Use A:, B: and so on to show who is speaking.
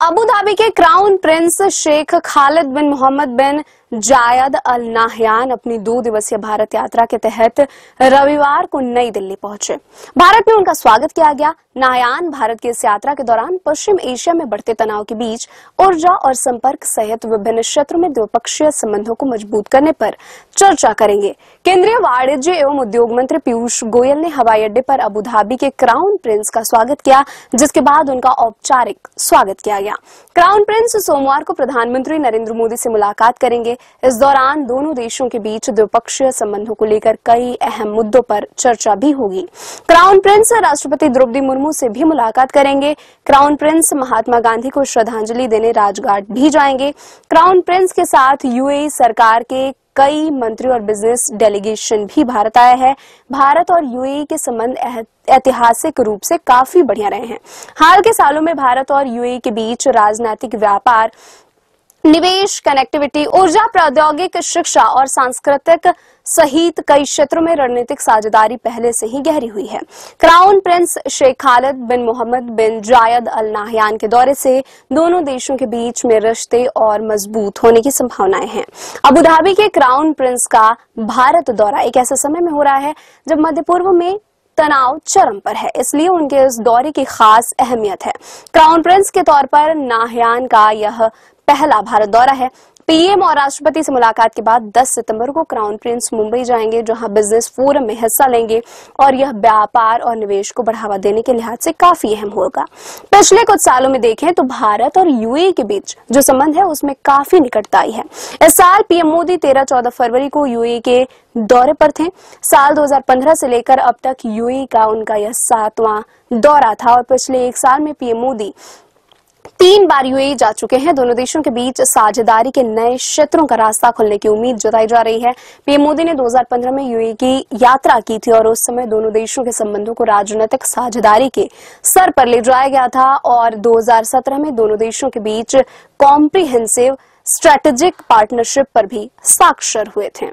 A: Abu Dhabi के crown prince Sheikh Khalid बिन मोहम्मद बिन जायद Al Nahyan अपनी 2 दिवसीय भारत यात्रा के तहत रविवार को नई दिल्ली पहुंचे। भारत में उनका स्वागत किया गया। नाहयान भारत की इस यात्रा के दौरान पश्चिम एशिया में बढ़ते तनाव के बीच ऊर्जा और संपर्क सहित विभिन्न क्षेत्रों में द्विपक्षीय संबंधों को मजबूत करने पर चर्चा करेंगे। केंद्रीय वाणिज्य एवं उद्योग मंत्री पीयूष गोयल ने हवाई अड्डे पर अबू धाबी के क्राउन प्रिंस का स्वागत किया, जिसके बाद उनका औपचारिक स्वागत किया गया। क्राउन प्रिंस सोमवार को प्रधानमंत्री नरेंद्र मोदी से मुलाकात करेंगे। इस दौरान दोनों देशों के बीच द्विपक्षीय संबंधों को लेकर कई अहम मुद्दों पर चर्चा भी होगी। क्राउन प्रिंस राष्ट्रपति द्रौपदी मुर्मू से भी मुलाकात करेंगे। क्राउन प्रिंस महात्मा गांधी को श्रद्धांजलि देने राजघाट भी जाएंगे। क्राउन प्रिंस के साथ यूएई सरकार के कई मंत्री और बिजनेस डेलीगेशन भी भारत आया है। भारत और यूएई के संबंध ऐतिहासिक रूप से काफी बढ़िया रहे हैं। हाल के सालों में भारत और यूएई के बीच राजनीतिक, व्यापार, निवेश, कनेक्टिविटी, ऊर्जा, प्रौद्योगिक, शिक्षा और सांस्कृतिक सहित कई क्षेत्रों में रणनीतिक साझेदारी पहले से ही गहरी हुई है। क्राउन प्रिंस शेख खालिद बिन मोहम्मद बिन जायद अल नाहयान के दौरे से दोनों देशों के बीच में रिश्ते और मजबूत होने की संभावनाएं हैं। अबू धाबी के क्राउन प्रिंस का भारत दौरा एक ऐसे समय में हो रहा है जब मध्य पूर्व में तनाव चरम पर है, इसलिए उनके इस दौरे की खास अहमियत है। क्राउन प्रिंस के तौर पर नाहयान का यह पहला भारत दौरा है। पीएम और राष्ट्रपति से मुलाकात के बाद 10 सितंबर को क्राउन प्रिंस मुंबई जाएंगे, जहां बिजनेस फोरम में हिस्सा लेंगे और यह व्यापार और निवेश को बढ़ावा देने के लिहाज से काफी अहम होगा। पिछले कुछ सालों में देखें तो भारत और यूएई के बीच जो संबंध है उसमें काफी निकटता आई है। इस साल पीएम मोदी 13-14 फरवरी को यूएई के दौरे पर थे। साल 2015 से लेकर अब तक यूएई का उनका यह 7वां दौरा था और पिछले 1 साल में पीएम मोदी 3 बार यूएई जा चुके हैं। दोनों देशों के बीच साझेदारी के नए क्षेत्रों का रास्ता खुलने की उम्मीद जताई जा रही है। पीएम मोदी ने 2015 में यूएई की यात्रा की थी और उस समय दोनों देशों के संबंधों को राजनीतिक साझेदारी के स्तर पर ले जाया गया था और 2017 में दोनों देशों के बीच कॉम्प्रिहेंसिव स्ट्रेटेजिक पार्टनरशिप पर भी हस्ताक्षर हुए थे।